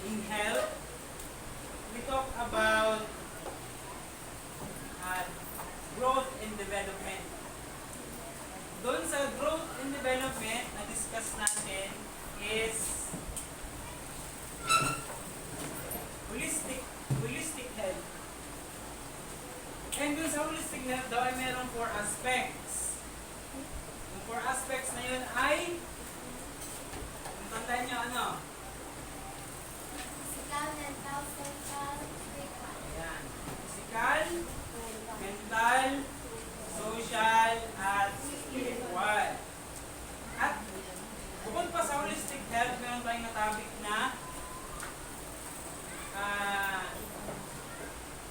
in health, we talk about growth and development. Doon sa growth and development, na-discuss natin is holistic health. And dun sa holistic health daw ay merong 4 aspects. Yung 4 aspects na yun ay, kung tandaan nyo ano? Physical, mental, social, spiritual. Ayan. Physical, mental, social, at spiritual. At bukod pa sa holistic health, meron tayong na-topic na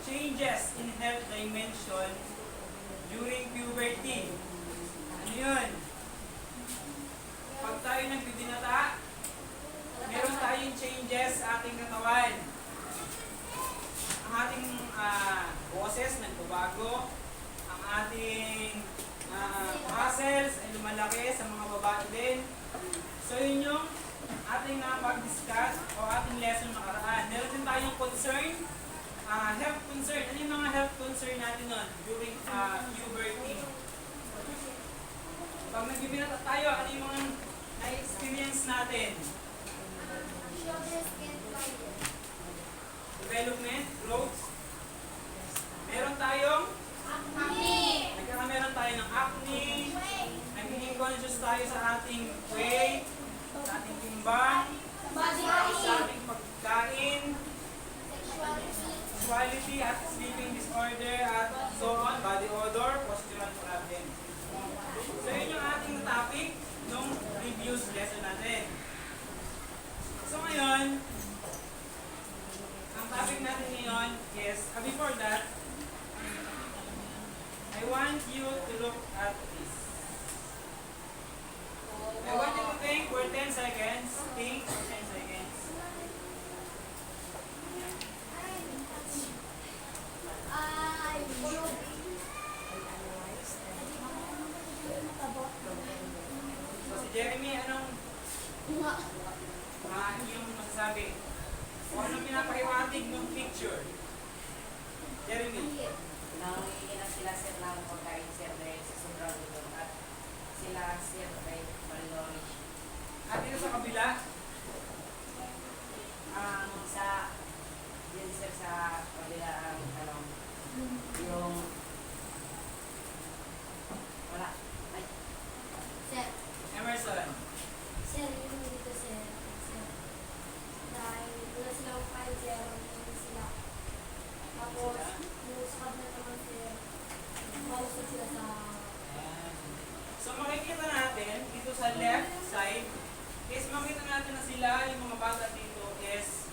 changes in health dimension during puberty. Ano yun? Pag tayo nagbibinata, meron tayong changes sa ating katawan. Ang ating boses nagbabago, ang ating muscles ay lumalaki sa mga babae din. So yun yung ating pag-discuss o ating lesson nakaraan. Meron din tayong concern, health concern. Ano yung mga health concern natin nun during puberty? Pag nagbibinata tayo, ano yung mga na-experience natin? Shoulder, skin, fibers. Development, growth. Meron tayong meron tayo ng acne, nagiging conscious tayo sa ating weight, sa ating timbang, sa ating pagkain, sexuality at sleeping disorder, at so on, body odor, postural problem. So yun yung ating topic nung previous lesson natin. So ngayon, ang topic natin ngayon is, before that, I want you to look at this. I want you to think for 10 seconds. Think for 10 seconds. So si Jeremy, anong iyong masasabi? O anong pinapahiwatig ng picture? Jeremy. Nanginginas sila sir ng pagkain sir dahil sa sobrang gutom at sila sir ay malnourished. At dito sa kabila, Ang isa din sir sa kabila ang yung wala ay Sir, Emerson. sir, yun dito sir. Dahil wala silang 5-0, hindi sila. Tapos, yung sa kabila naman sir, mausap sila sa... So makikita natin dito sa left side is makita natin na sila, yung mga bata dito is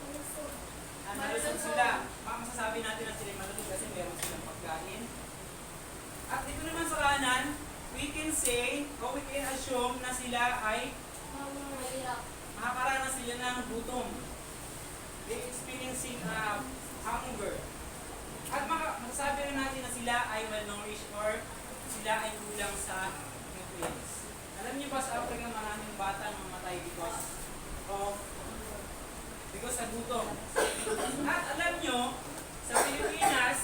malusog sila. Masasabi natin na sila malusog kasi meron silang pagkain. At dito naman sa kanan, we can say o we can assume na sila ay Mahirap. makakaranas sila ng gutom. They experiencing hunger. At masasabi rin natin na sila ay malnourished or sila ay kulang sa nutrients. Alam niyo ba sa Africa maraming bata mamatay because sa gutom. At alam niyo, sa Pilipinas,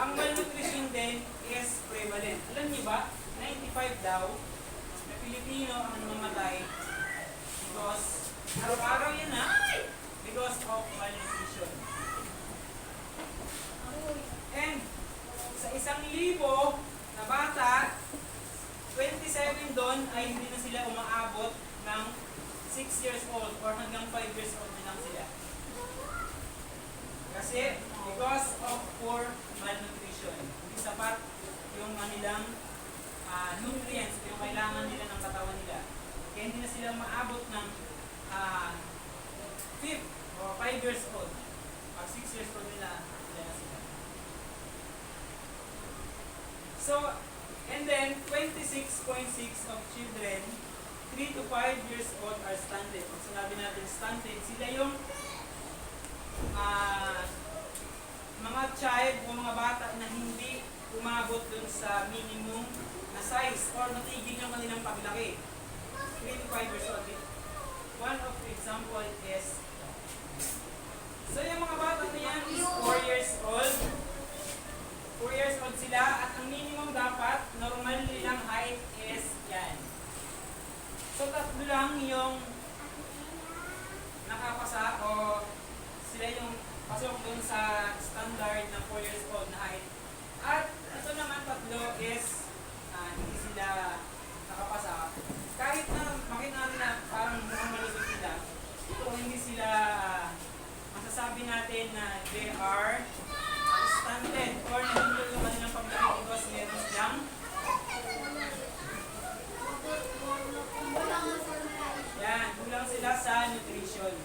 ang malnutrition din is prevalent. Alam niyo ba, 95 daw na Pilipino ang namamatay because araw-araw yan because of malnutrition. And sa 1,000 na bata, 27 doon ay hindi na sila umaabot ng 6 years old or hanggang 5 years old na lang sila. Kasi because of poor malnutrition, hindi sapat yung kanilang nutrients, yung kailangan nila ng katawan nila. Kaya hindi na sila maabot ng 5 or 5 years old. Pag 6 years old nila, sila na sila. So, and then 26.6 of children 3 to 5 years old are stunted. Pag sinabi natin stunted, sila yung mga child o mga bata na hindi umabot dun sa minimum na size or natigil yung kanilang paglaki. 3 to 5 years old. One of the example is papasok dun sa standard na 4 years old na height. At ito naman tatlo is hindi sila nakapasa. Kahit na makita natin na parang mukhang malusog sila, ito hindi sila masasabi natin na they are stunted or nahindol yung kanilang paglaki because meron silang kulang sila sa nutrition.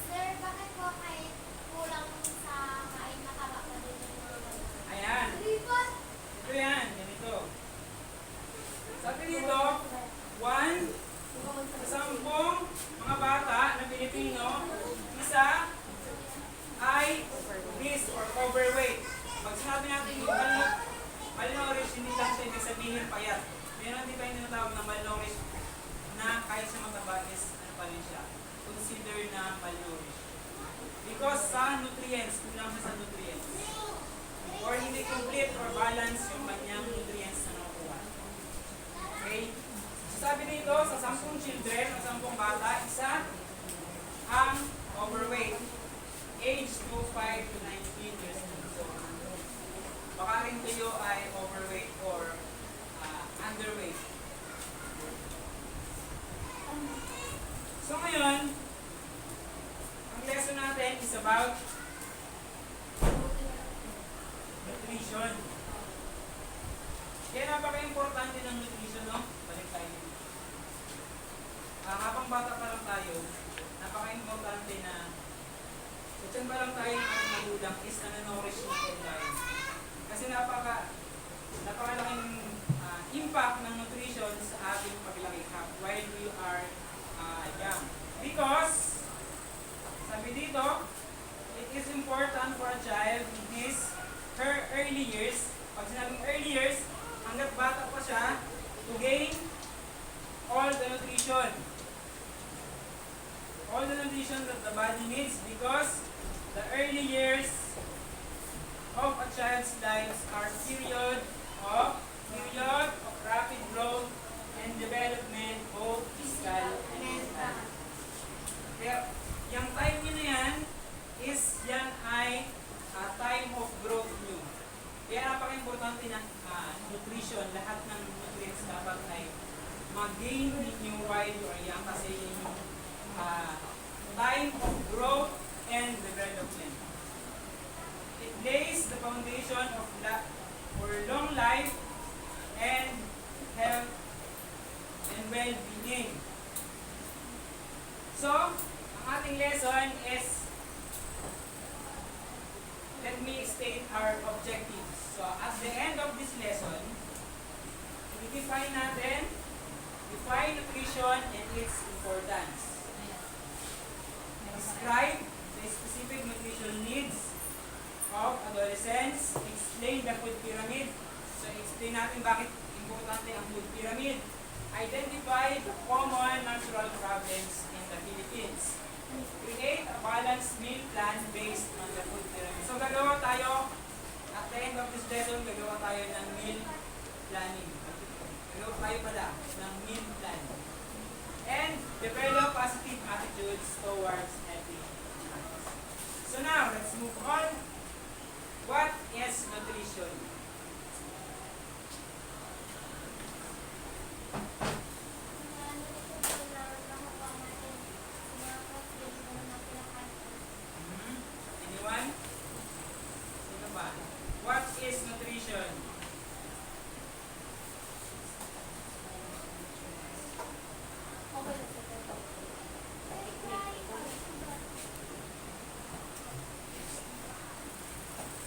Sir, bakit po kahit kulang sa kain nakakapa din yung mga bata? Ayan. Ito yan. Ganito. Sabi dito, 1 sa 10 mga bata na Pilipino, isa ay obese or overweight. Pag sinabi natin yung malnourished, hindi lang siya ibig sabihin payat. Meron din tayong tinatawag na malnourished na kahit sa mataba is ano pa rin siya, consider na malnourished. Because sa nutrients, kulang siya sa nutrients. Or hindi complete or balance yung kanyang nutrients na nakukuha. Okay? So sabi dito, sa 10 children o 10 bata, isa ang overweight. Age to 5 to 19 years old. So, baka rin kayo ay overweight or underweight. So ngayon, ang lesson natin is about nutrition. Kaya napaka-importante ng nutrition, no? Balik tayo. Habang bata pa lang tayo, napaka-importante na dyan pa lang tayo ng ating magulang is na-nourish natin tayo. Kasi napakalaking impact ng nutrition sa ating paglaki while we are young. Because, sabi dito, it is important for a child in her early years, pag sinabing early years, hanggat bata pa siya, to gain all the nutrition. All the nutrition that the body needs because the early years of a child's lives are period of rapid growth and development, both physical and mental. Kaya, yung time nyo na yan, yan ay time of growth nyo. Kaya napaka-importante na nutrition, lahat ng nutrients dapat ay mag-gain ninyo while you are young kasi yun yung time of growth and development. It lays the foundation of for long life and health and well-being. So, ang ating lesson is, let me state our objectives. So, at the end of this lesson, define nutrition and its importance. Describe the specific nutrition needs of adolescents. Explain the food pyramid. So, explain natin bakit importante ang food pyramid. Identify the common natural problems in the Philippines. Create a balanced meal plan based on the food pyramid. So, gagawa tayo, at the end of this lesson, gagawa tayo ng meal planning. Gagawa tayo pala ng meal plan. And develop positive attitudes towards healthy habits. So now, let's move on. What is nutrition? Anyone? Sino ba? What is nutrition?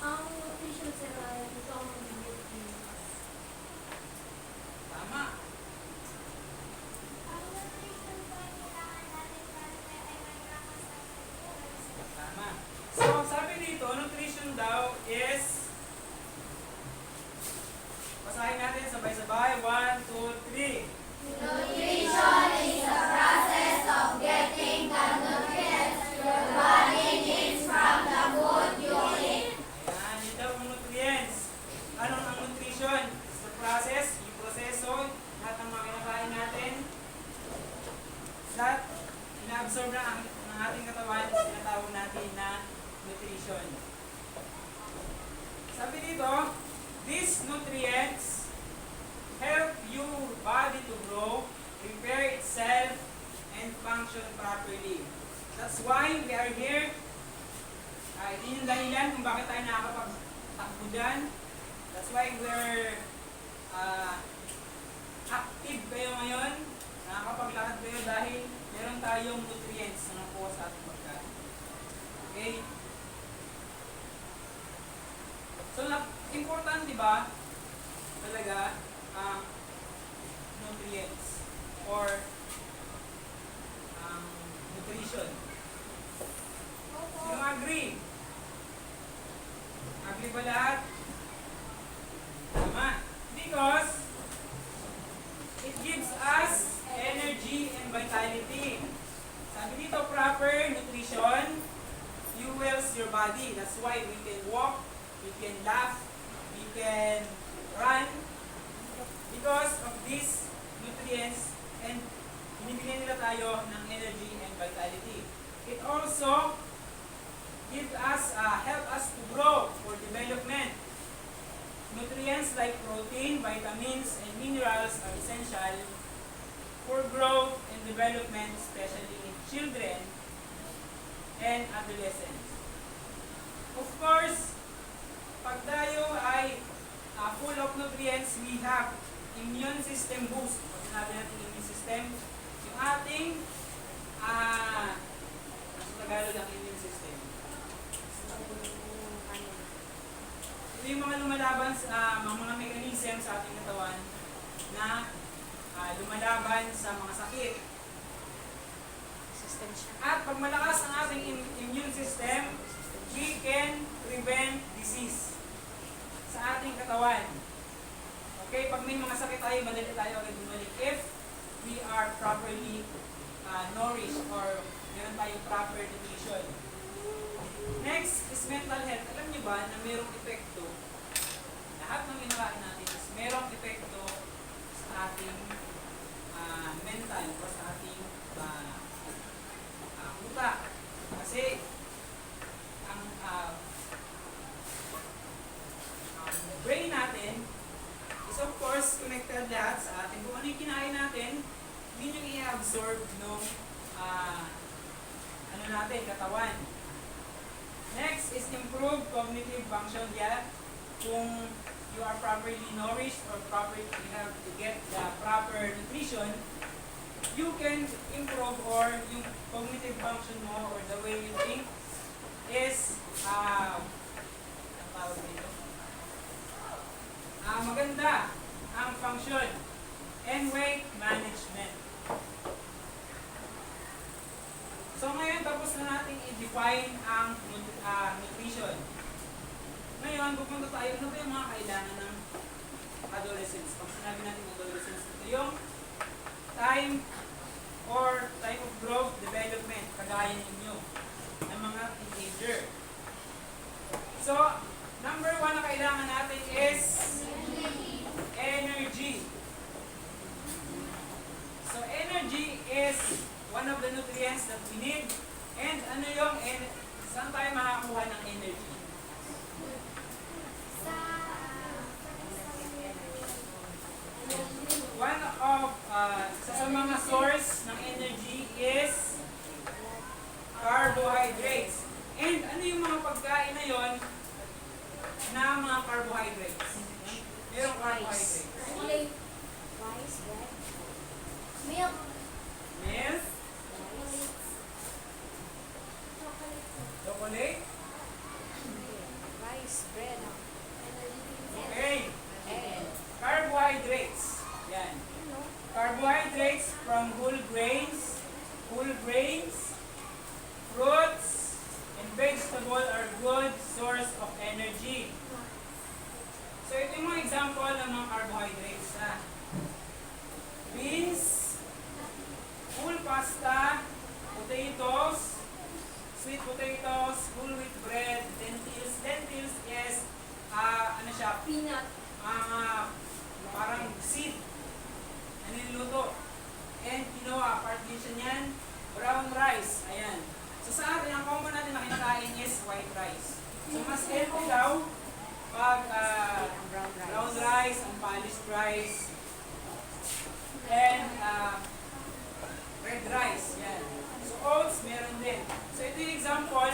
Ang nutrition sir ay ito ang magbibigay. Tama. Tama. So, sabi dito, nutrition daw is, basahin natin sabay-sabay. 1, 2, 3. Nutrition is the process of getting the nutrients your body needs from the food you eat. Ayan, yun daw ang nutrients. Ano ang nutrition? It's the process, yung proseso, lahat ng mga kinakain natin, lahat ina-absorb ng ating katawan, tinatawag natin na nutrition. Sabi dito, these nutrients help your body to grow, repair itself, and function properly. That's why we are here. Ito yung dahilan kung bakit tayo nakakapagtakbo dyan. That's why we're active kayo ngayon. Nakakapaglakad kayo dahil meron tayong nutrients na nakuha sa ating pagkain. Okay? So, important, di ba? Talaga, nutrients or nutrition. Sino agree? Agree ba lahat? Tama. Because it gives us energy and vitality. Sabi dito, proper nutrition fuels your body. That's why we can walk, we can laugh, we can run because of these nutrients, and binibigyan nila tayo ng energy and vitality. It also help us to grow for development. Nutrients like protein, vitamins, and minerals are essential for growth and development, especially in children and adolescents. Of course, pag tayo ay full of nutrients, we have immune system boost. Pag sinabi natin immune system, yung ating sa Tagalog ang immune system. Ito yung mga lumalaban sa mga mechanism sa ating katawan na lumalaban sa mga sakit. At pag malakas ang ating immune system, we can prevent disease sa ating katawan. Okay, pag may mga sakit tayo, madali tayo agad bumalik if we are properly nourished or meron tayong proper nutrition. Next is mental health. Alam niyo ba na mayroong epekto, lahat ng kinakain natin is mayroong epekto sa ating mental o sa ating utak. Kasi ang brain natin is of course connected lahat sa atin. Kung ano yung kinain natin, yun yung i-absorb ng natin, katawan. Next is improved cognitive function. Yeah, kung you are properly nourished or you have to get the proper nutrition, you can improve or yung cognitive function mo or the way you think is maganda ang function and weight management. So ngayon tapos na natin i-define ang nutrition. Ngayon pupunta tayo, ano ba yung mga kailangan ng adolescents? Pag sinabi natin adolescents, ito yung time of growth, development, kagaya ninyo ng mga teenager. So, number 1 na kailangan natin is energy. So, energy is one of the nutrients that we need. And ano yung, saan tayo makakuha ng energy? One of, sa mga source ng energy is carbohydrates. And ano yung mga pagkain na yon na mga carbohydrates? Merong carbohydrates. Rice, bread, milk, Milk, chocolate, Rice, bread, okay. egg. Carbohydrates. Yan. Carbohydrates from whole grains, fruits, and vegetable are good source of energy. So ito yung mga example ng mga carbohydrates. Beans, full pasta, potatoes, sweet potatoes, whole wheat bread, lentils. Lentils is, ano siya, peanut, parang seed na niluluto. And quinoa, part din siya niyan. Brown rice, ayan. So sa atin, ang common natin na kinakain is white rice. So mas healthy daw pag brown rice, unpolished rice, and red rice. Yan. So oats, meron din. So ito yung example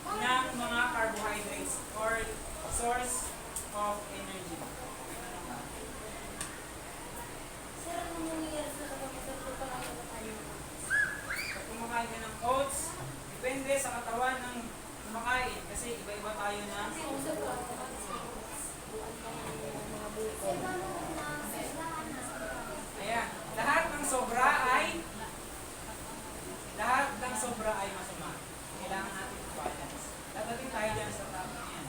ng mga carbohydrates or source of energy. Sir, ano nangyayari sa kapatid ko pala tayo? Pag kumakain ka ng oats, depende sa katawan ng kumakain. Kasi iba-iba tayo na. Ayan. Lahat ng sobra ay masama. Kailangan natin i-balance. Dadating tayo dyan sa top na yan.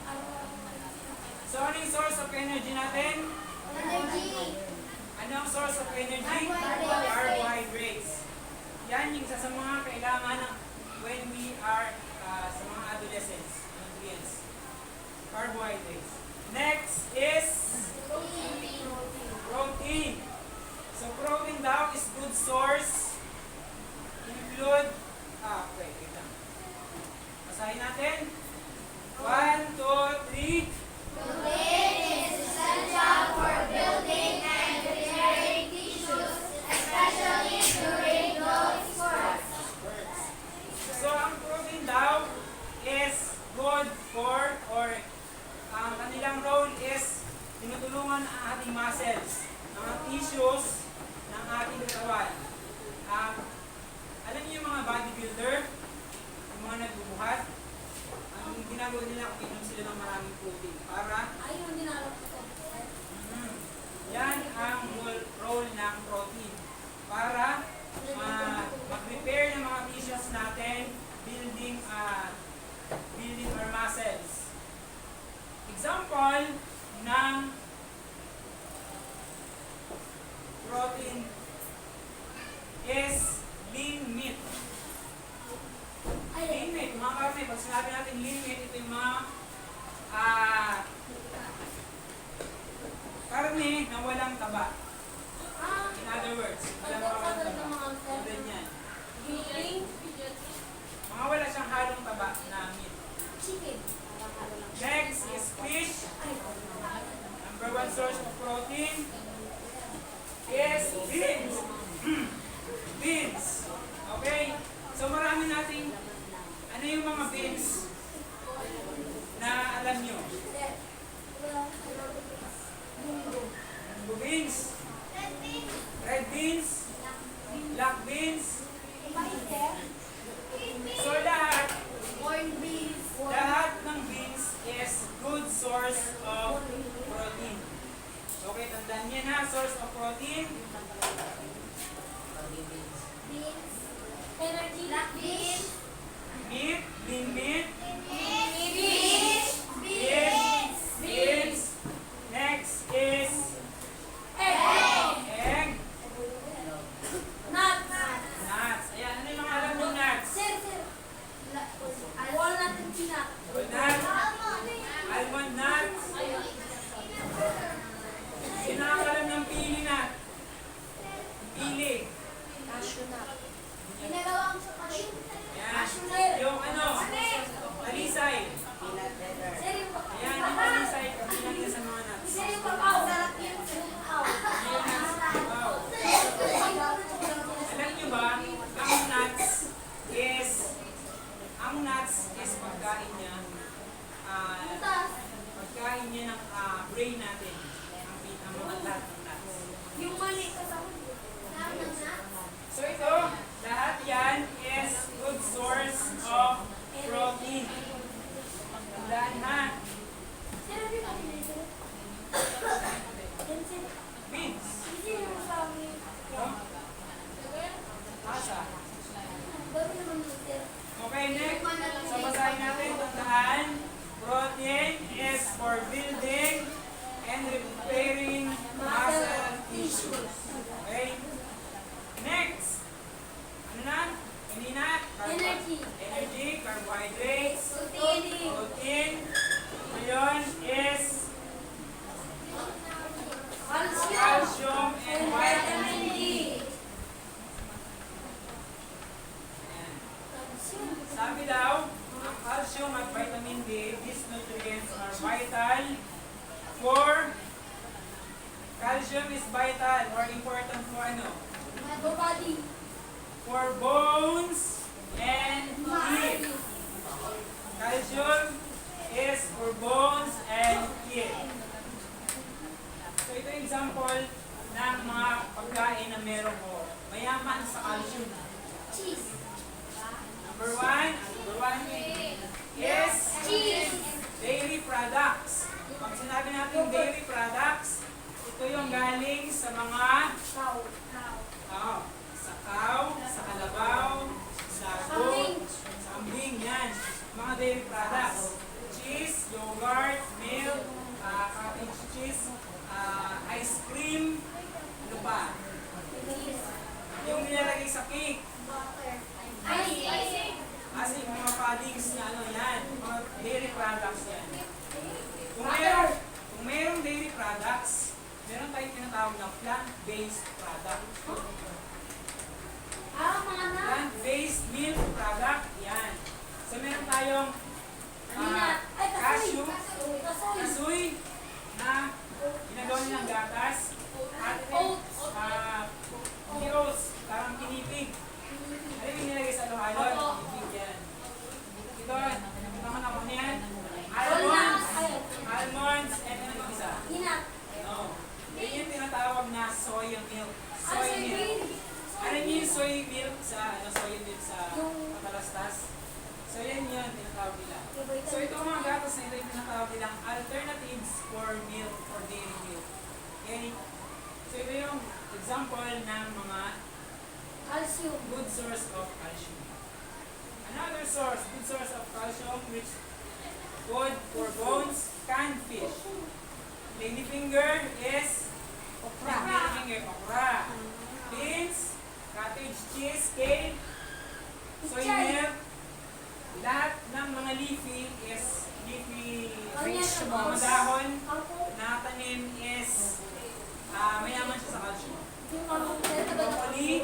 So, ano yung source of energy natin? Energy. Ano ang source of energy? Carbohydrates. Carbohydrates. Yan yung isa sa mga kailangan ng when we are sa mga adolescents, nutrients. Carbohydrates. Next is protein. So protein daw is good source. Include, wait lang. Basahin natin. 1, 2, 3. Protein is essential for building and repairing tissues, especially during growth spurts. So ang protein daw is good for, or ang kanilang role is tinutulungan ang ating muscles, ang tissues ng ating katawan. Alam niyo yung mga bodybuilder, yung mga nagbubuhat, ang ginagawa nila kung inom sila ng maraming protein para Ayun, dinalap ko. yan ang role ng protein para mag-repair ng mga tissues natin, building our muscles. Example ng protein is lean meat. Lean meat, mga karne, pag sinabi natin lean meat, ito yung mga karne na walang taba. In other words, walang walang taba. Ganyan. Mga wala siyang halong taba na meat. Chicken. Next is fish. Number one source of protein is beans. Beans. Okay? So marami nating, ano yung mga beans na alam nyo? Beans, red beans, black beans. So lahat ng beans is good source of protein. Okay, tandaan niyo na, source of protein. Energy. Black beans. Meat, lean meat, Fish. beans. Next is egg, Nuts. nuts. Ayan, ano yung mga alam mo nuts? Sir. Walnut and peanut. Walnut, almond nuts. Sino ang alam ng pili nut? Pili. Cashew nut. Ginagawa ko sa cashew. Ayan. Yung ano, talisay. Peanut butter. Sir, yung Ayan, yung talisay. Kabilang niya sa mga nuts. Sir, yung papaw. Sarap yung papaw. Yung nuts. Wow. Alam niyo ba, ang nuts is pagkain niya ng brain natin. Ang mga lahat ng nuts. Yung mali kasama. So ito, lahat yan is good source of protein. Tandaan ha, Sir, ano yung pinito? Yan, sir. beans. Sir, yung sa amin. No? Asa. Baru naman yun, sir. Okay, next. So basahin natin, tandaan. Protein is for building and repairing muscle tissues. Okay? Next. Ano na? Kanina? Energy. Energy, carbohydrates, Protein. protein. Ngayon is calcium and vitamin D. Ayan. Sabi daw, ang calcium at vitamin D, these nutrients are vital for calcium is vital or important for ano? Body. For bones and teeth. Calcium is for bones and teeth. So ito yung example ng mga pagkain na meron mo. Mayaman sa calcium. Cheese. Number one is Cheese. dairy products. Pag sinabi natin dairy products, ito yung galing sa mga Cow. sa cow, sa kalabaw, sa goat, sa ambing, yan. Mga dairy products. Cheese, yogurt, milk, cottage cheese, ice cream, ano pa? Yung nilalagay sa cake. Ice. Kasi yung mga puddings na ano yan, mga dairy products yan. Kung mayroong dairy products, meron tayong tinatawag na plant-based product. Mga na. Plant-based milk product, yan. So meron tayong cashew, kasoy, na ginagawa nilang gatas, at hindi oats, parang pinipig. Ano yung nilagay sa halo-halo? Pinipig yan. Ito ang ako niyan. Almonds, and ano yung isa? No. Yan yung tinatawag na soy milk. Soy milk. Ano yung soy milk sa katalastas? So yan yun, tinatawag nila. So itong mga gatas na ito yung tinatawag nilang alternatives for milk or dairy milk. Okay? So ito yung example ng mga Calcium. good source of calcium. Another source, good source of calcium, which food for bones, canned fish. Ladyfinger is okra. Beans, cottage cheese, kale, soy milk. Lahat ng mga leafy mga dahon na tanim is mayaman siya sa calcium. Broccoli,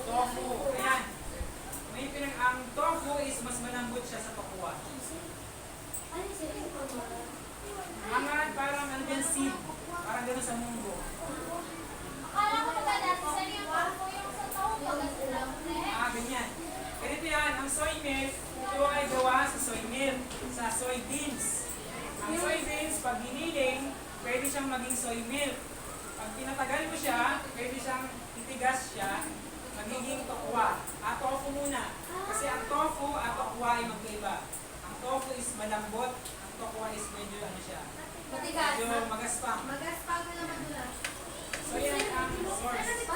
tofu. Ayan. Ang tofu is mas malambot siya sa pakua. Mga parang andyan seed. Parang gano'n sa munggo. Ganyan. Ganito yan. Ang soy milk, ito ay gawa sa soy milk, sa soybeans. Ang soybeans, pag giniling, pwede siyang maging soy milk. Pag pinatagal mo siya, pwede siyang titigas siya, magiging tokwa. Tofu muna. Kasi ang tofu at tokwa ay magkaiba. Ang tofu is malambot, ang tokwa is medyo ano siya. Medyo magaspang. So yan ang source.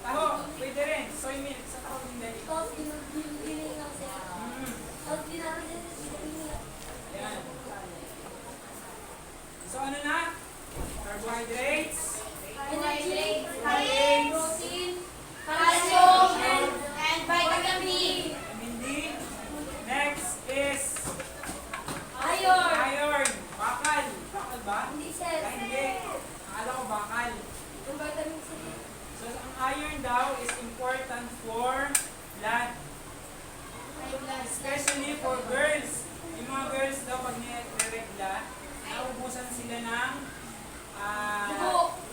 Taho, pwede rin. Soy milk sa taho din dali. Yan. So ano na? Carbohydrates. Vitamin D. Next is iron. Bakal. Bakal ba? Hindi. Akala ko bakal. So ang iron daw is important for blood. Especially for girls. Yung mga girls daw pag nire-regla, naubusan sila ng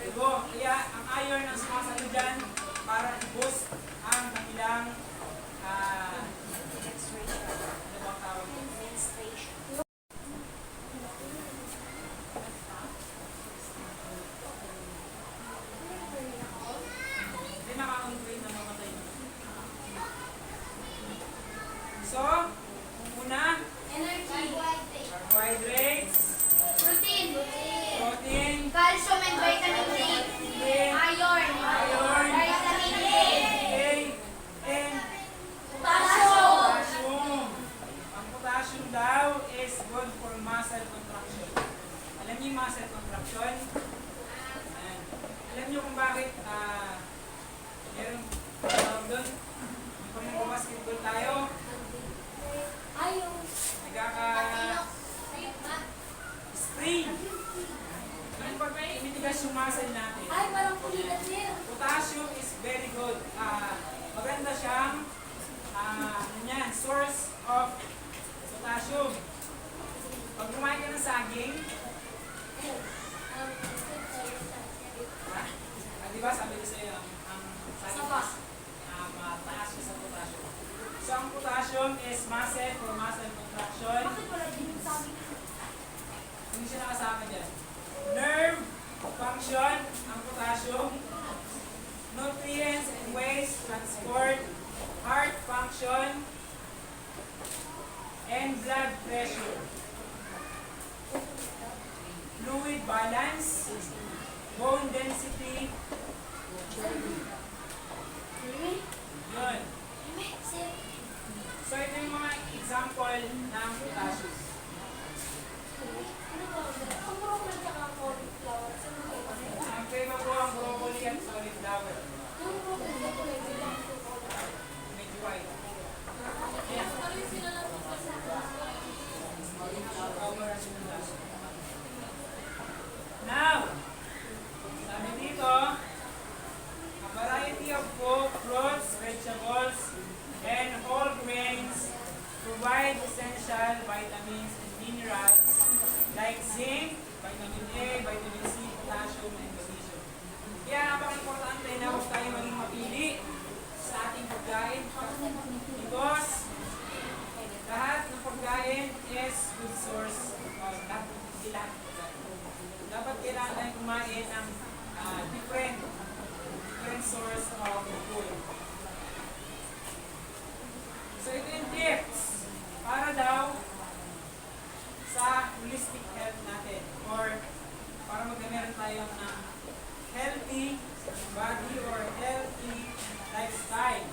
dugo. Kaya ang iron ang sumasalo dyan para i-boost ang kanilang ano bang tawag? Hindi naka-on-grade na mamatay. So, una, carbohydrates, protein, Calcium and vitamin D. Iron. Vitamin A. and Potassium. potassium. Ang potassium daw siyang ano yan, source of potassium. Pag kumain ka ng saging, di ba sabi ko sa'yo, ang saging mataas siya sa potassium. So ang potassium is muscle for muscle contraction. Bakit wala din yung sabi? Hindi siya nakasama dyan. Nerve function, ang potassium. Nutrients and waste transport. Heart function. And blood pressure. Fluid balance. Bone density. Yun. So ito yung mga example ng potassium. Ang flavor ko ang broccoli at cauliflower. Medyo white. Ayan. Now, sabi dito, a variety of fruits, vegetables, and whole grains provide essential vitamins and minerals like zinc, vitamin A, vitamin C, potassium, and magnesium. Kaya napaka-importante na huwag tayo maging mapili sa ating pagkain because lahat ng pagkain is good source of lahat. Dapat kailangan tayong kumain ng different source of food. So ito yung tips para daw sa holistic health natin or para magkameron tayo ng healthy body or healthy lifestyle.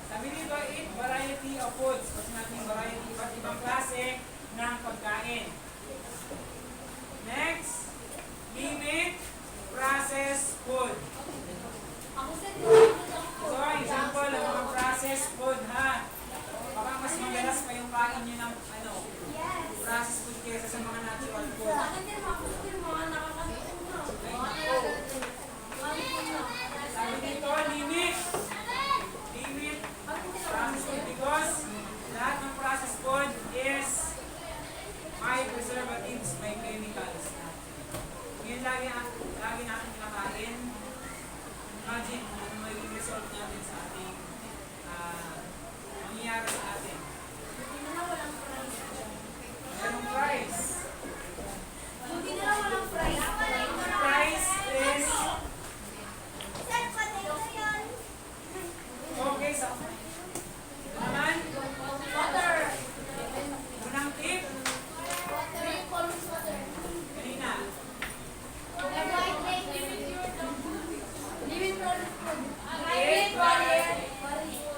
Sabi dito, eat variety of foods. Kasi natin variety, iba't ibang klase ng pagkain. Next, limit processed food. So, example ng mga processed food, ha? Baka mas madalas pa yung kain nyo ng processed food kaysa sa mga natural food. Sabi dito, limit processed food because lahat ng processed food is may preservatives, may chemicals. Yun lagi natin kinakain. Imagine ano magiging result natin sa ating mangyayari sa atin. Merong price. Price is okay sa naman. Unang tip. Kanina.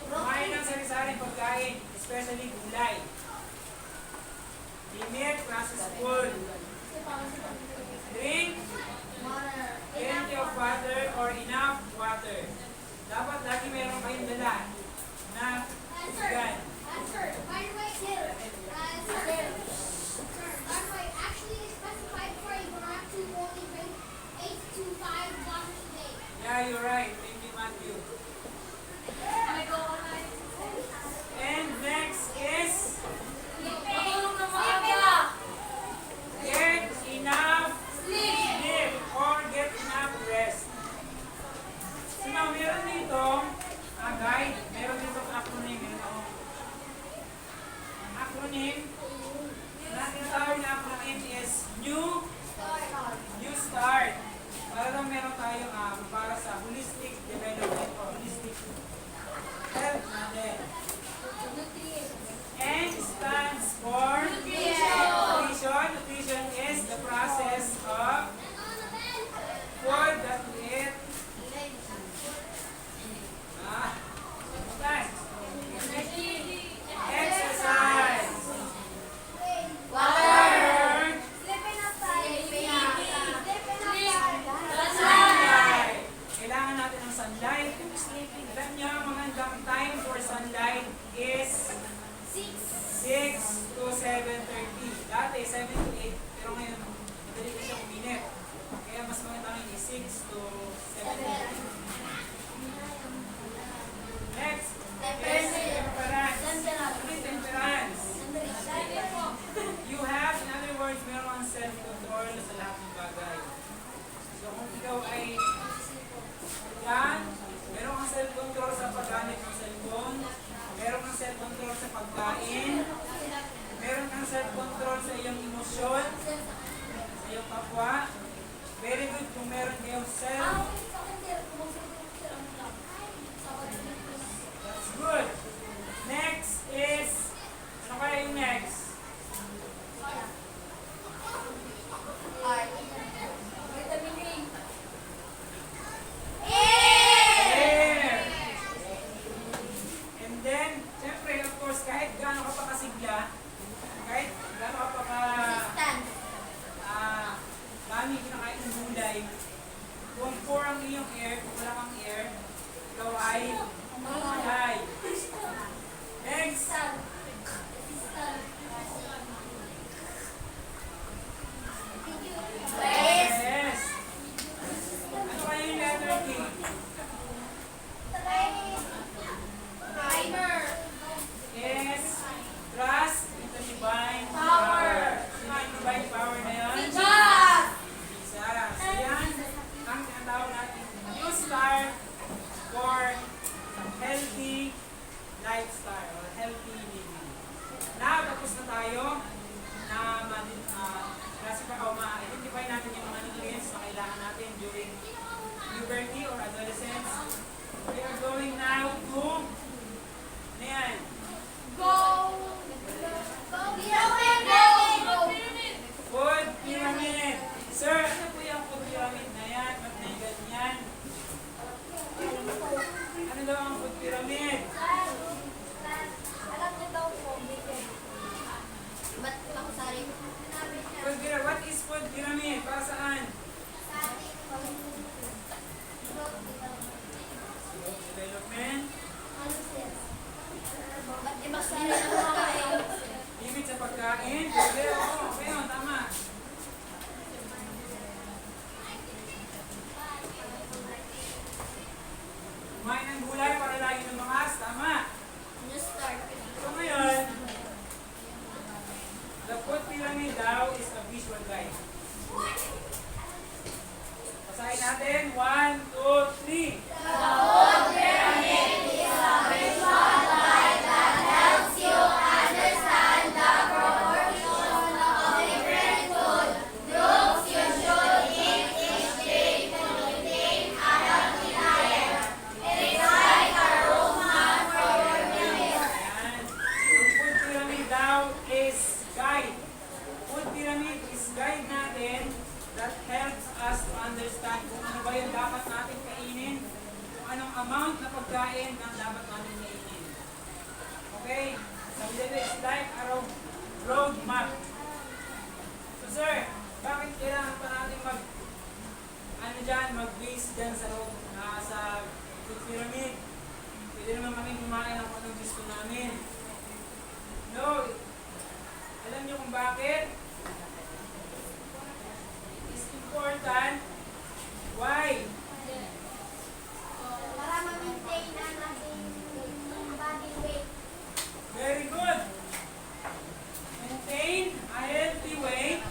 Kumain ng sari-saring pagkain, especially gulay. Limit processed food. Drink plenty of water or enough water. Dapat lagi meron kayong dala na tubig. Yeah, you're right. Thank you, Matthew. And next is get enough sleep or get enough rest. So now, meron dito guide, meron dito acronym. Ang acronym na tinatawag na acronym is New Start. Para lang meron tayong para sa holistic development or holistic health natin. N stands for nutrition. Nutrition is the process of food that we eat. Exercise. Water. Sunlight. Kailangan natin ng sunlight. Alam niyo, ang magandang time for sunlight is 6 to 7:30. Dati 7 to 8, pero ngayon madali na siyang minute. Kaya mas maganda ngayon is 6 to 7:30. Tatlo ang food pyramid. Alam niyo daw po, ba't ako sari? Food pyramid. What is food pyramid? Para saan? Development. Ba't iba sari ang mga kain? Limit sa pagkain. Pwede. Oo. Okay, oh, tama. Kumain ng gulay para lagi lumakas. Tama. New start. So ngayon, the food pyramid daw is a visual guide. Basahin natin. 1, 2, 3. Ayan. Ang food pyramid daw is guide. Food pyramid is guide natin that helps us to understand kung ano ba yung dapat natin kainin, kung anong amount na pagkain na dapat natin kainin. Okay? So, it's like a road map. So, sir, bakit kailangan pa natin mag-base dyan sa sa food pyramid? Pwede naman kami kumain ng kung anong gusto namin. No. Alam niyo kung bakit? It is important. Why? Para ma-maintain ang ating body weight. Very good. Maintain a healthy weight.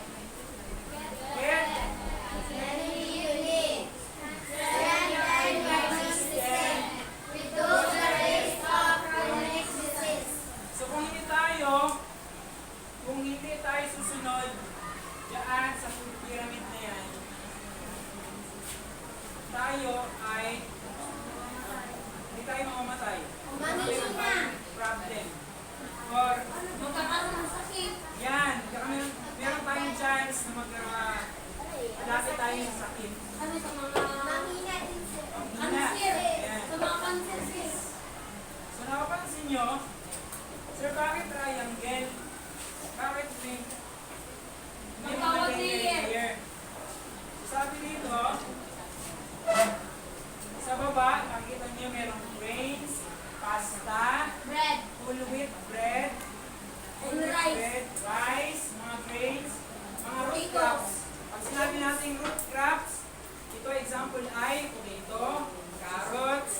Get Reduce the risk of chronic disease. So kung hindi tayo susunod diyan sa food pyramid na yan, tayo ay hindi tayo mamamatay. Mangising na. Problem. Or Magkakaroon ng sakit. yan, meron tayong chance na malapit tayo sa sakit. Ano sa mga... Mahina din sir. Hina. Yan. Sa mga cancer sir. So napapansin nyo, sir, bakit triangle? Bakit may Magkawag mga layer. layer? So, sabi dito, sa baba, nakikita nyo merong grains, pasta, Bread. full wheat bread, And rice. rice, mga grains, mga root Potatoes. crops. Pag sinabi natin root crops, ito example ay potato, carrots,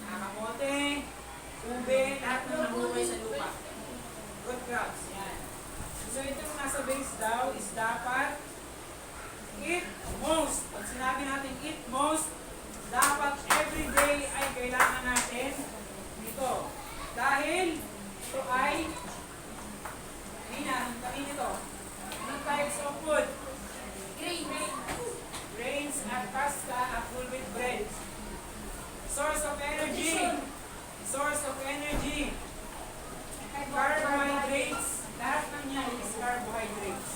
kamote, ube, lahat ng nabuhay sa lupa. Root crops, yan. So itong nasa base daw is dapat eat most. Pag sinabi natin eat most, dapat everyday ay kailangan natin dito. Dahil ito ay kanina ito. Anong types of food? Grains at pasta at full wheat bread. Source of energy. Source of energy. Carbohydrates. Lahat ng yan is carbohydrates.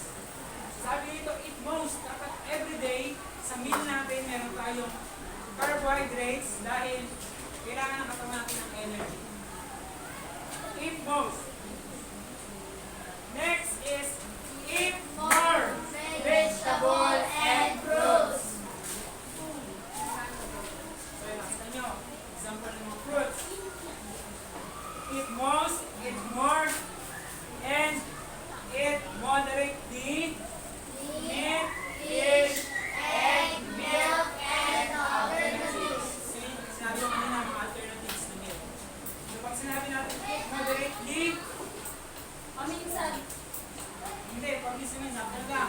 Sabi dito, eat most. Dapat everyday, sa meal natin, meron tayong carbohydrates dahil kailangan ng katawan natin ng energy. Eat most. Next is eat more. Vegetable and fruits. So, nakita nyo, example ng mga fruits. Eat most, eat more, and eat moderately. Meat, fish, Egg, milk, and alternatives. Sinabi ko kanina mga alternatives na meal. So, pag sinabi natin eat moderately, Paminsan. hindi, pag minsan-minsan, talaga,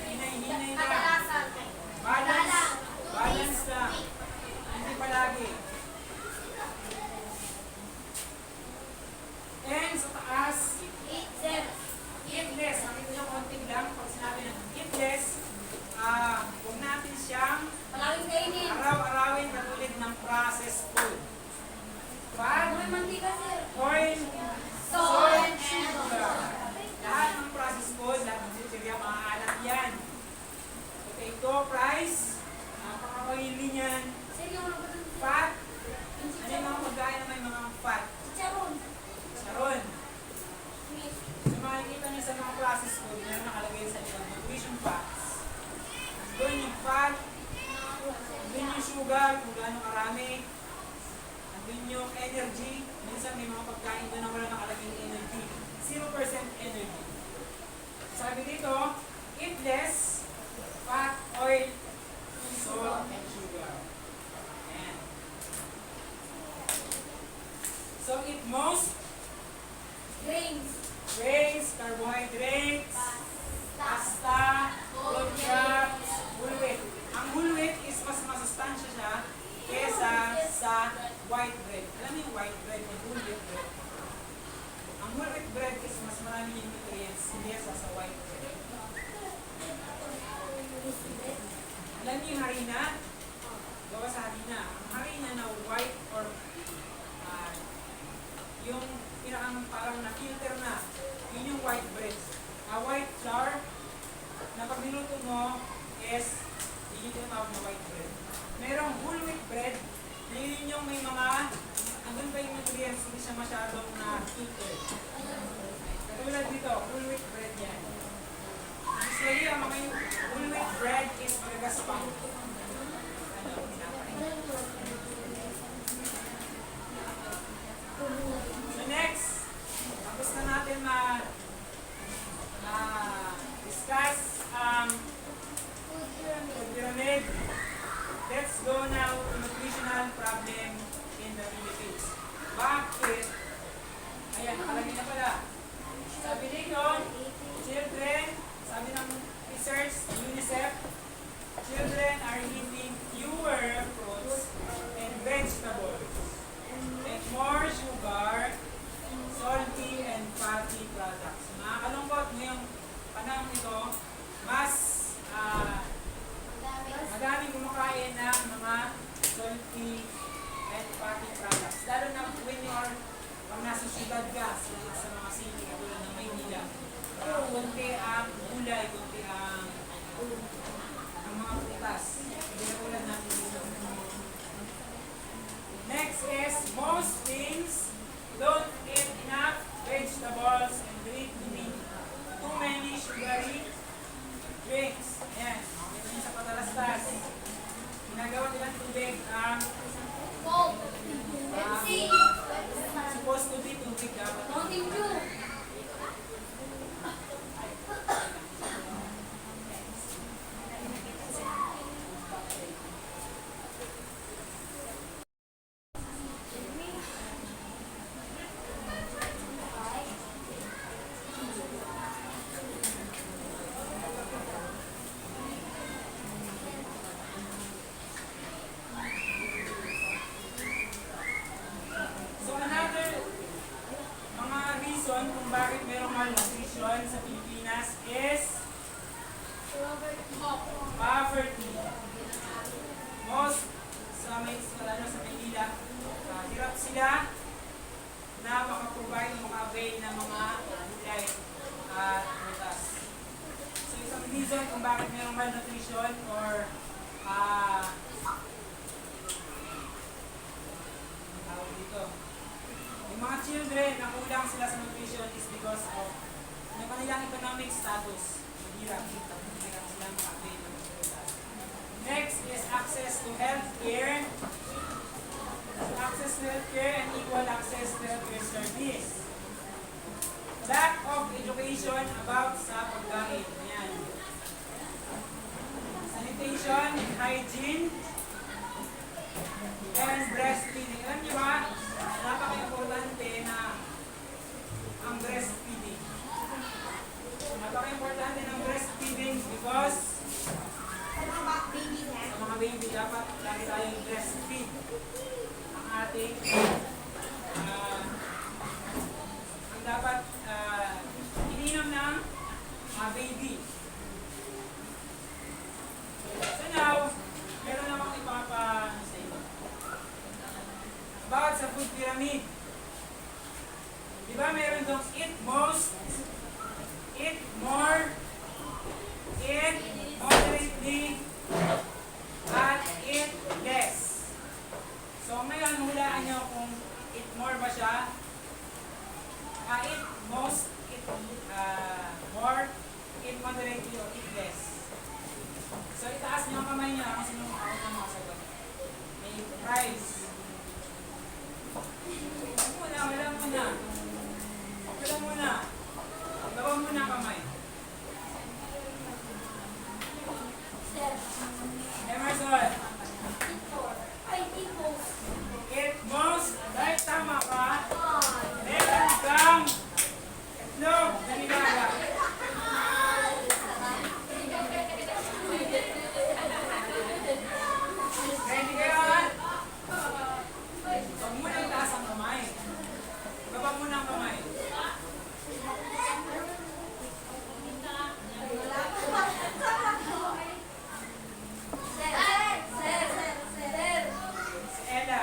hinay-hinay lang. Kadalasan. Balance lang. Hindi palagi. And sa taas, Eat them. eat less. Nakita nyo konting lang. Pag sinabi ng eat less, huwag natin siyang Palaging kainin. araw-arawin katulad ng processed food. Fat, May mantika sir. oil, Salt, and sugar. Lahat ng processed food, lahat ng chichirya, maaalat yan. Potato, fries, napaka-oily niyan. Sir, yung mga Fat, ano yung mga energy. Minsan may mga pagkain doon na wala nakalaging energy. 0% energy. Sabi dito, eat less fat, oil, salt, and sugar. Ayan. So eat most Grains. grains, carbohydrates, pasta, whole grains, whole wheat. Ang whole wheat is mas masustansya siya kesa sa white bread. Alam niyo yung white bread, yung whole wheat bread? Ang whole wheat bread is mas marami yung nutrients kesa sa white bread. Alam niyo yung harina? Gawa sa harina. Ang harina na white or yung pinakang parang na-filter na, yun yung white bread. White flour, na pag niluto mo is, yun yung tinatawag na white bread. Merong whole wheat bread, yun yung may mga, andun pa yung nutrients, hindi siya masyadong na-filter. Katulad dito, whole wheat bread yan. Usually, ang mga yung whole wheat bread is magagaspang. Ano, pinapay. So next, tapos na natin discuss food pyramid. Let's go now to nutritional problem in the Philippines. Bakit? Ayan, nakalagay na pala. Sabi dito, children, sabi ng research, UNICEF, children are eating fewer fruits and vegetables and more sugar, salty and fatty products. Nakakalungkot ngayong panahon ito, mas madaming kumakain ng mga salty and fatty products. Lalo na when you are pag nasa syudad ka, sa mga city, katulad ng Maynila. Kunti ang gulay, kunti ang mga prutas. Hindi na ulan natin dito. Next is, most things don't eat enough vegetables and drink too many sugary drinks. Ayan, ito yung sa patalastas. Ginagawa nilang tubig ang Coke. Pepsi. supposed to be tubig dapat. Mountain Dew. So another mga reason kung bakit merong malnutrition sa Pilipinas is poverty. Most lalo sa Maynila, hirap sila na makaprovide, maka-avail ng mga gulay at prutas. So isang reason kung bakit merong malnutrition or tawag dito, yung mga children na kulang sila sa nutrition is because of yung kanilang economic status. Hirap silang maka-avail ng prutas. Next is access to healthcare. Access to healthcare and equal access to healthcare service. Lack of education about sa pagkain. Ayan. Sanitation, hygiene, and breastfeeding. Alam niyo ba, napaka-importante na ang breastfeeding. Napaka-importante ng breastfeeding because sa mga baby dapat lagi tayong breastfeed ang ating ang dapat ininom ng baby. So now, meron namang ipapa sa inyo. About sa food pyramid. Diba meron dong eat most, eat more, eat moderately, at eat less. So ngayon, hulaan nyo kung eat more ba siya. Eat most, eat more, eat moderately, or eat less. So itaas nyo ang kamay nyo kung sino ako na makasagot. May prize. Wala muna. Wala muna. Gawa muna kamay. Emerson. Eat most. Dahil tama ka. Meron kang itlog na nilaga. Ready kayo? Huwag mo na itaas ang kamay. Gaba mo na ang kamay. Si Ella.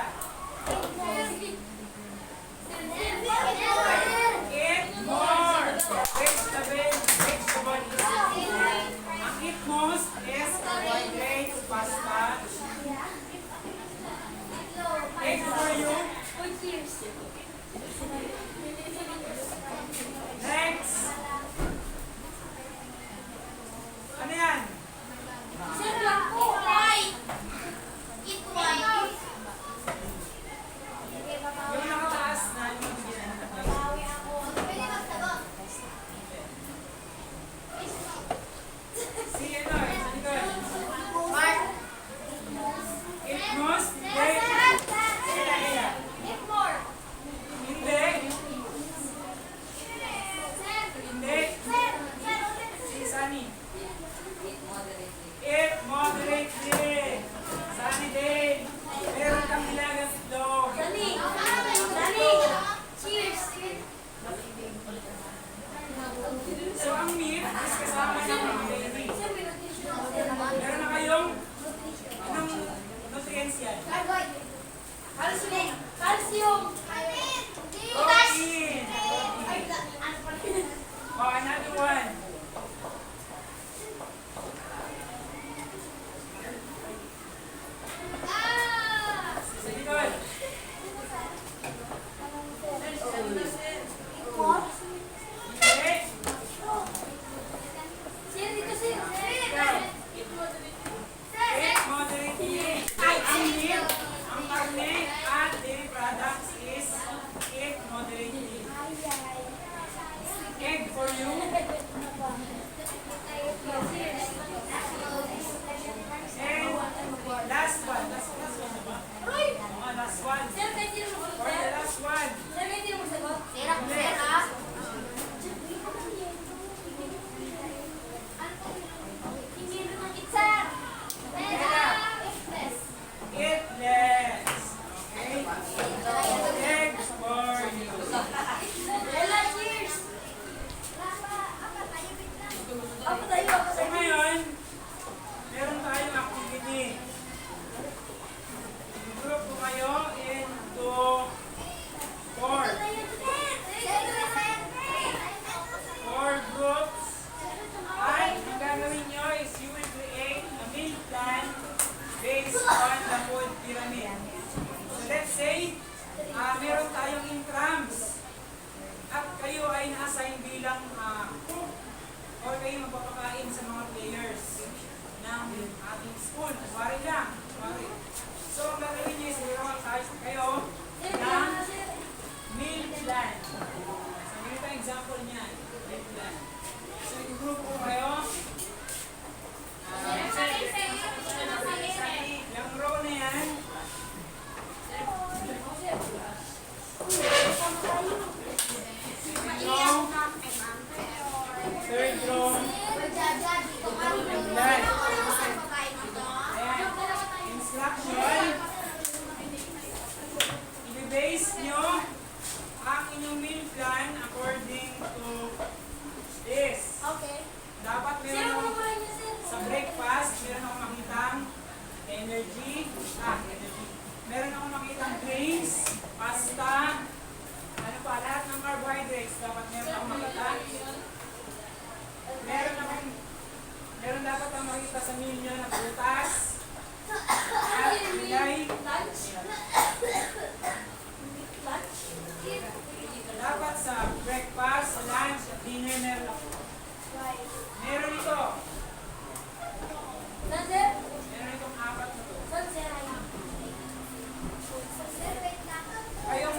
Eat more. Vegetable is ang eat most is carbohydrates, pasta. Egg for you. Next. Ano yan? Yung nakataas na yung si ano, sa likod. Eat most. Ella. Hindi. Hindi. Si Sunny. Eat moderately. Sunny day. Meron kang nilagang itlog. So ang meat is kasama ng mga baby. Meron na kayong anong nutrients yan? Calcium. Protein. Oh, another one. Sa likod. Hindi. Eat moderately. Ang meat, ang karne, at dairy products is eat moderately. Egg for you. And last one. Last one na ba? Oh, last one. Or the last one. Eat less. Okay? Eggs for you. So ngayon, meron tayong activity. I-group ko kayo into 4 groups. At ang gagawin nyo is you will create a meal plan based on the food pyramid. So let's say, meron tayong intrams. At kayo ay na-assign bilang cook or kayo magpapakain sa mga players ng ating school. Kuwari lang. Kuwari. So ang gagawin nyo is meron kayo ng meal plan. So ganito ang example niyan. Meal plan. So i-group ko kayo. Yung row na yan. Second row. Third row. Plan. Ayan. Instruction. I-base nyo ang inyong meal plan according to this. Dapat meron akong, sa breakfast, meron akong makitang energy. Meron akong makitang grains, pasta, ano pa, lahat ng carbohydrates. Dapat meron akong makita. Meron dapat akong makita sa meal nyo na prutas. At ilay. Dapat sa breakfast, sa lunch, at dinner, meron ito. Meron itong 4 na to. Kayong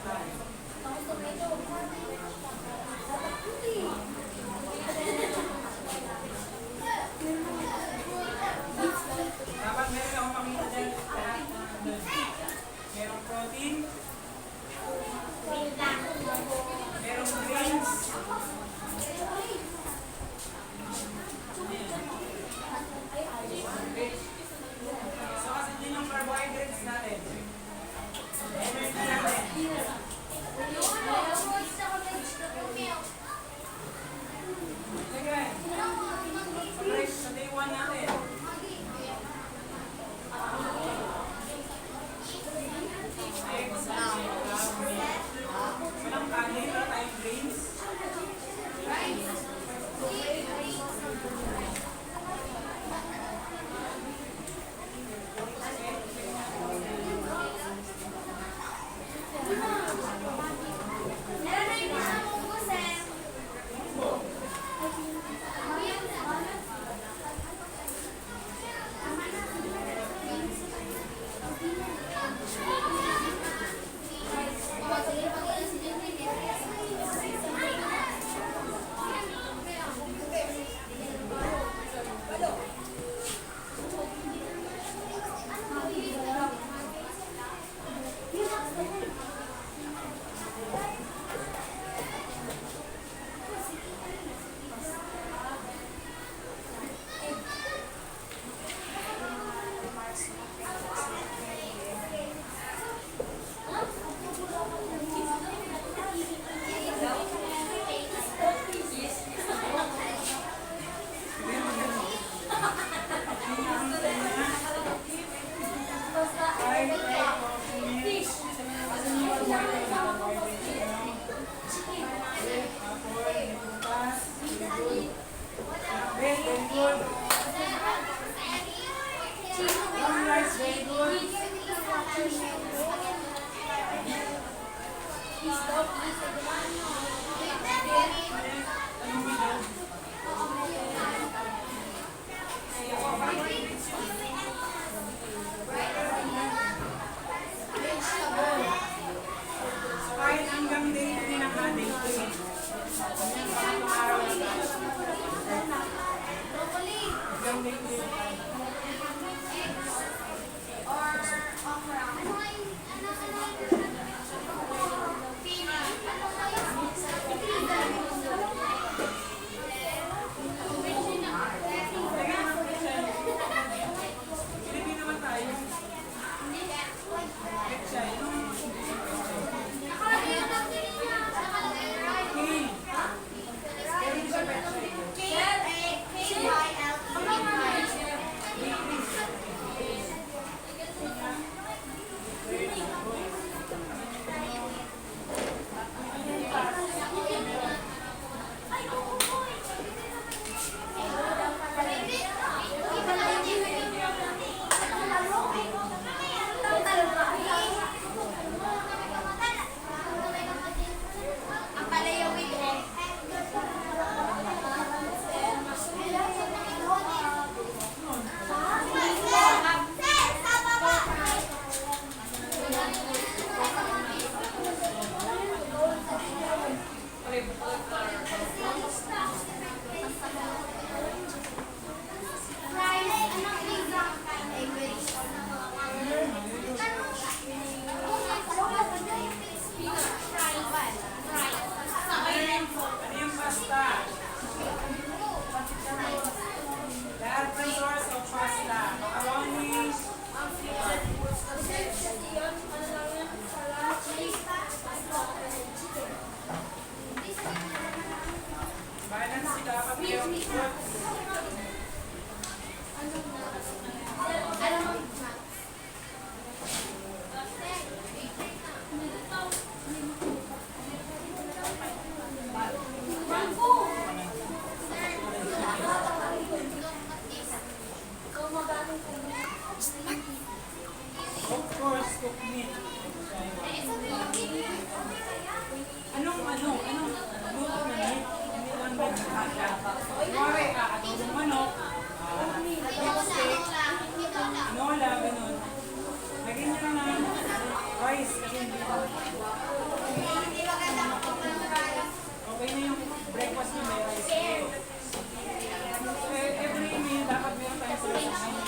tayo. Dapat meron akong makita dyan. Merong protein, merong grains, so kasi din yung carbohydrates natin. Energy natin. Sige. Sa day 1 natin. Walang kanin, wala tayong grains. Kahit hanggang day 3 ng ating araw na tayo. Hanggang day 3. Okay na yung breakfast niyo, may rice kayo. Every meal, dapat meron tayong pagkasahin.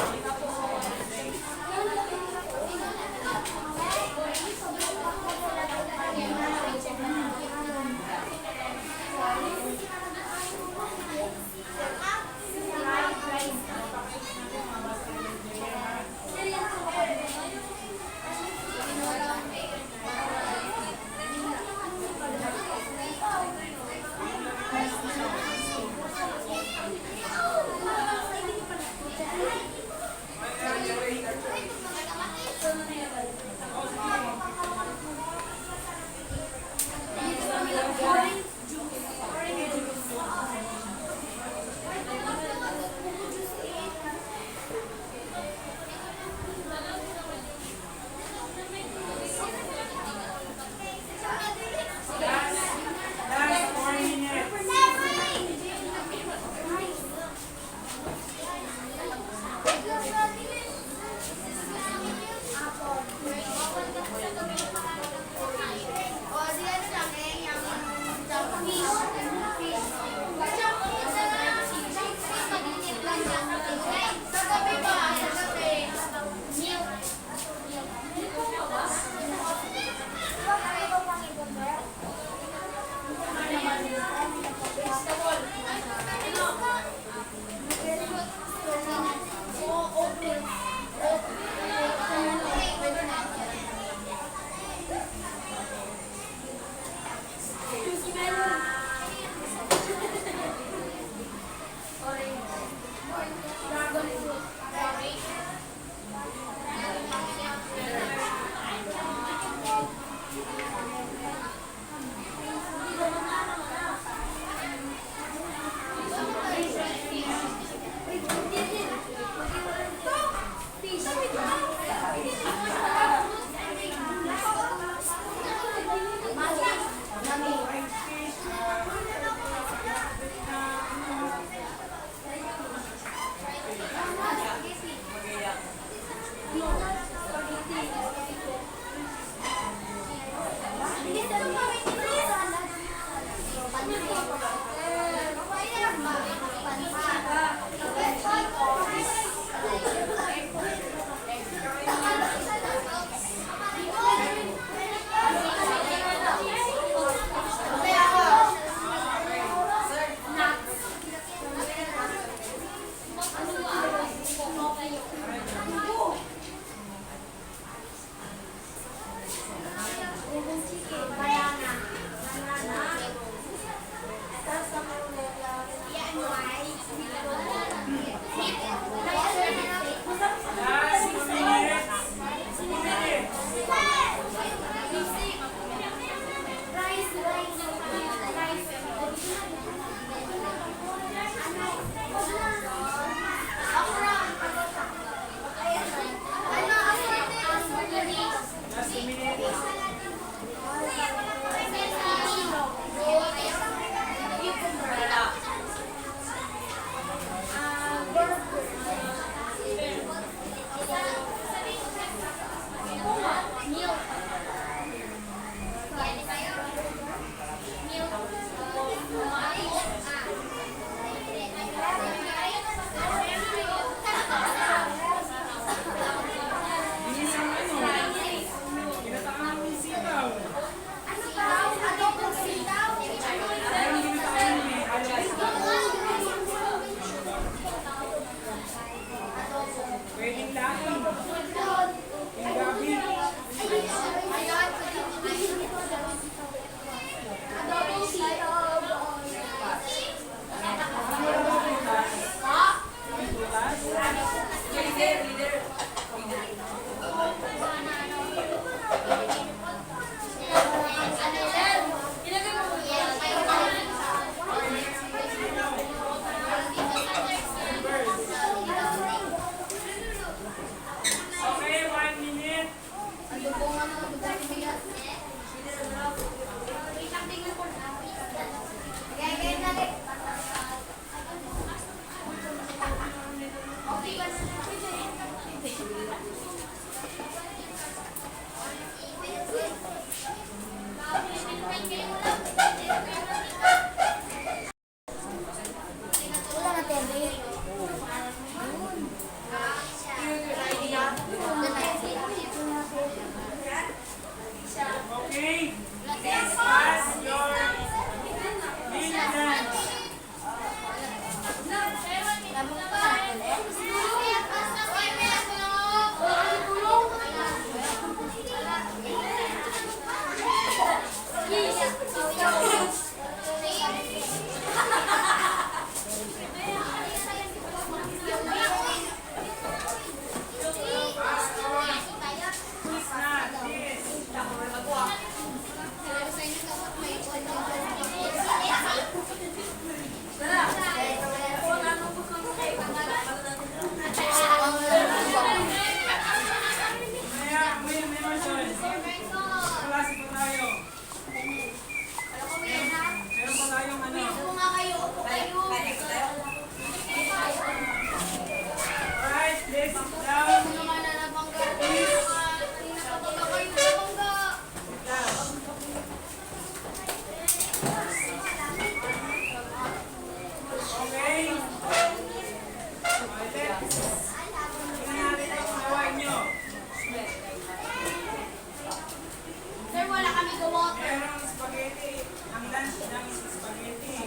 merong spaghetti. Ang lunch lang is spaghetti.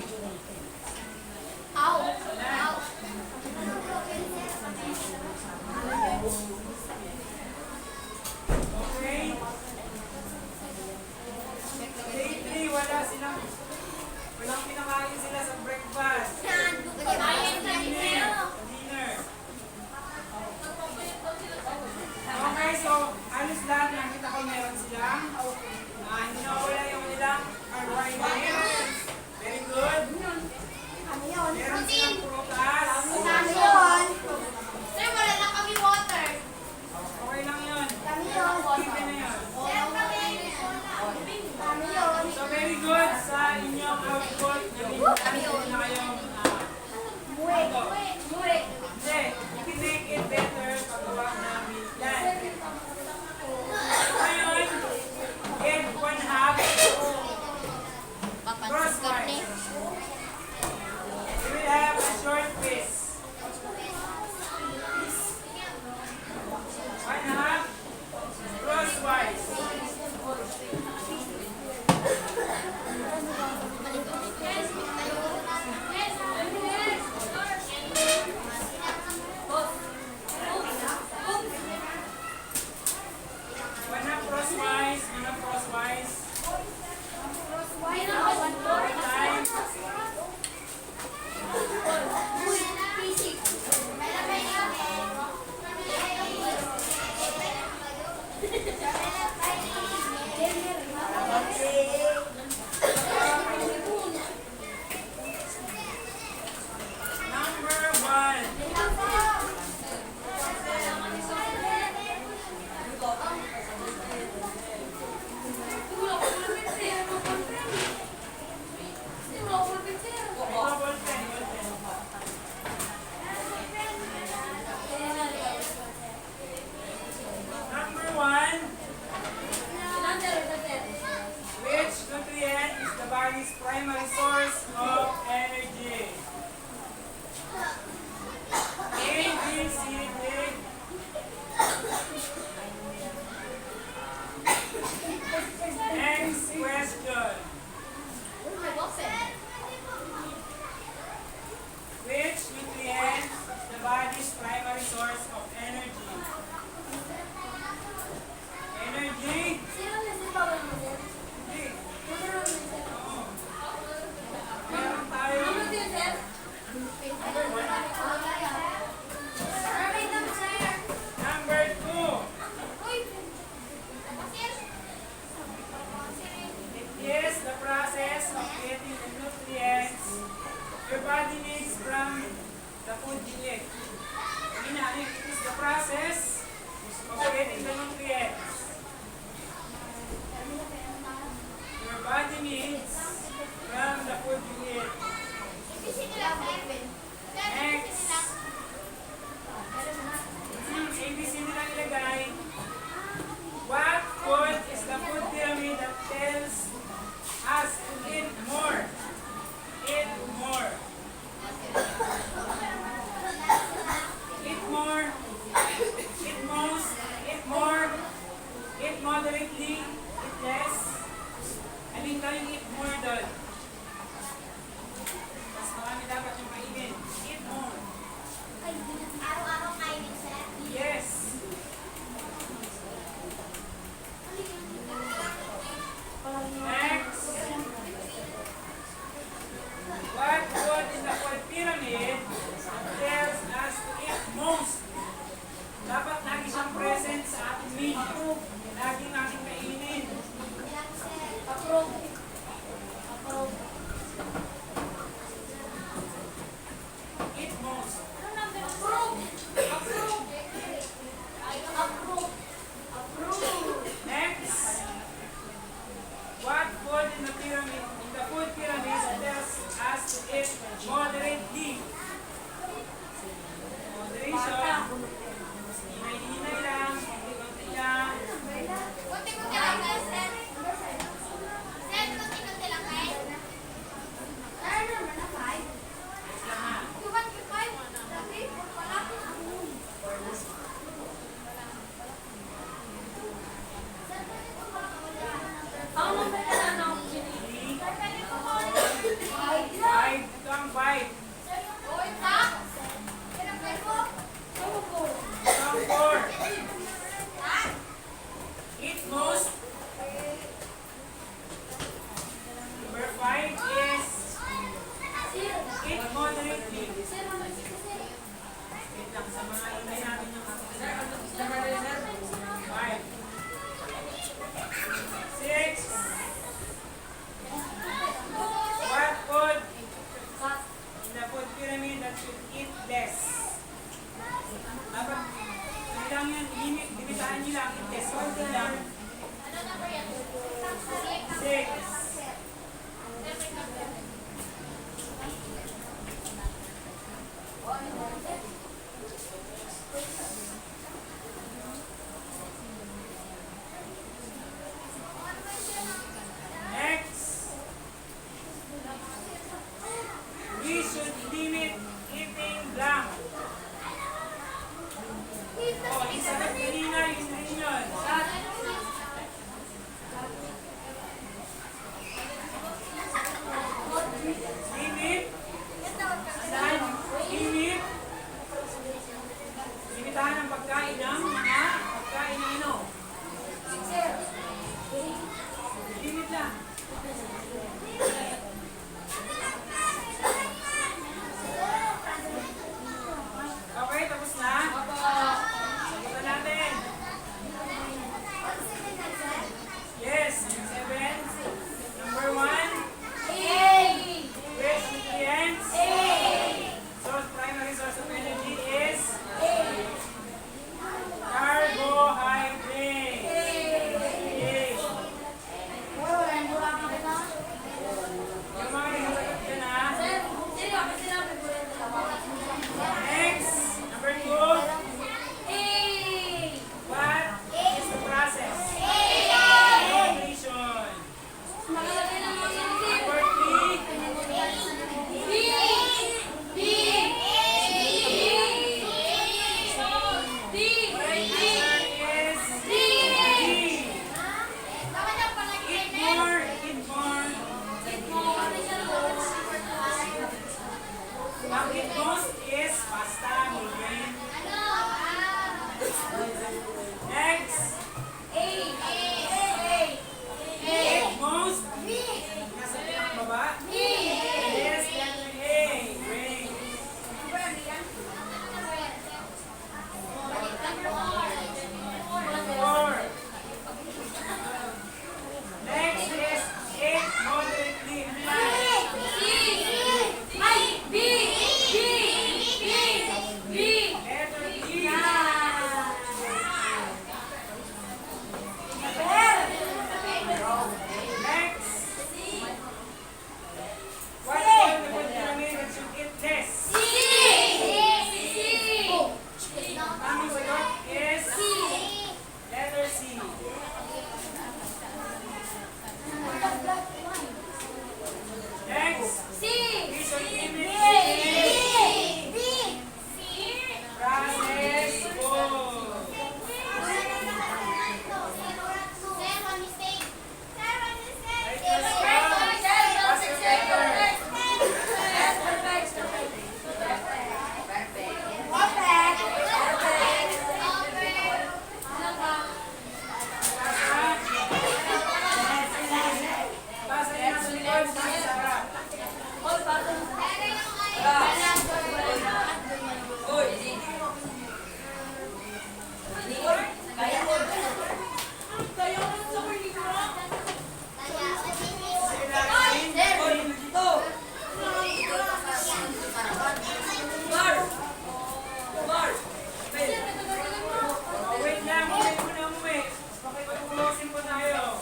Ow! Wala. Okay. Day 3, walang pinakain sila sa breakfast. Dinner. Okay, so halos lahat nakita ko meron silang. Hindi na wala yung nilang carbohydrates. Very good. Meron silang prutas. Sir, wala na kami water. Okay lang yun. Kami yun. Given na yun. Kami yun. So very good sa inyong output. Nandito na kayong Muwi. Hindi, you can make it better paggawa namin yan. Ngayon, get 1/2 crosswise. We will have a short quiz. 1/2 crosswise. One up crosswise. More time. Number 1. Ball pen. Number 1. Which nutrient is the body's primary source of energy? A, B, C, D. Next question. Which nutrient is the body's primary source of energy? Energy? Hindi. Oo. Meron tayo. Number 2. It is the process of getting the nutrients your body needs from the food you eat. It is the process of getting the nutrients your body needs from the food you eat. Next. ABC nila ilagay. What food is the food pyramid that tells us to eat more? Eat more. Eat more. Eat most. Eat more. Eat moderately. Eat less. Alin ka yung eat more doon? Mas marami dapat yung kainin. Eat more. Araw-araw kainin, sir. Yes. Next. What food in the food pyramid tells us to eat most? Dapat lagi siyang present sa ating menu. Laging natin kainin. Eat most. Next. What food in the pyramid, in the food pyramid tells us to eat moderately? Moderation. Hinay-hinay lang, konti-konti lang. Kunti-kunti lang kayo, sir. Sir, kunti-kunti lang kayo. Sir, naman na 5. Yes lang ha. You want to 5? Sabi, wala ko na. Ang number na Next. What all the food pyramid that should eat less? Tamang sagot is letter C. Next. Vision image process food. Basa niya sa likod si Sarah. Wait lang, wait muna umuwi. Pakipag-ulosin po tayo.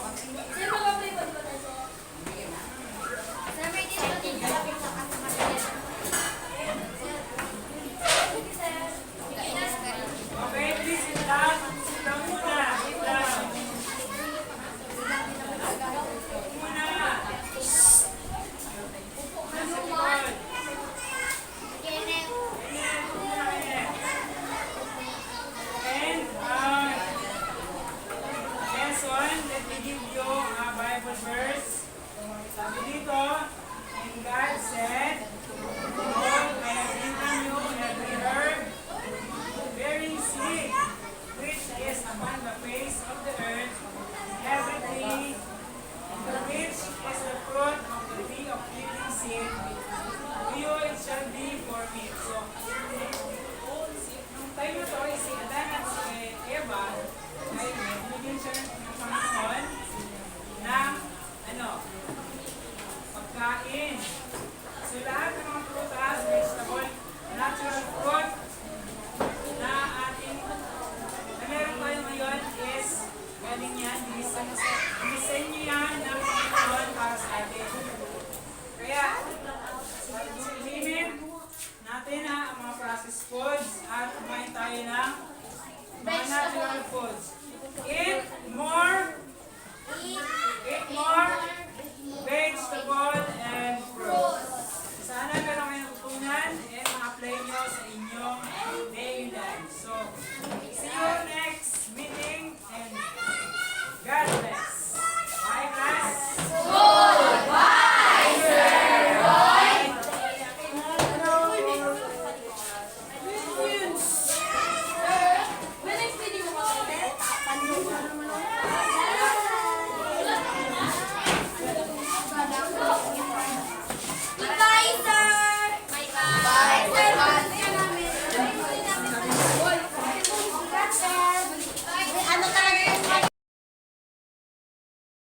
Okay, please sit down. Sit down muna. Sit down. Muna. Nasa likod. Ayan, muna kayo. And, lesson, let me give you a Bible verse. Sabi dito, and God said, behold, I have given you every herb bearing seed, which is upon the face of the earth, every tree, which is the fruit of the tree of living seed, to you it shall be for meat. So, nung time na to, si Adan at si Eva, ay binigyan siya ng Panginoon ng pagkain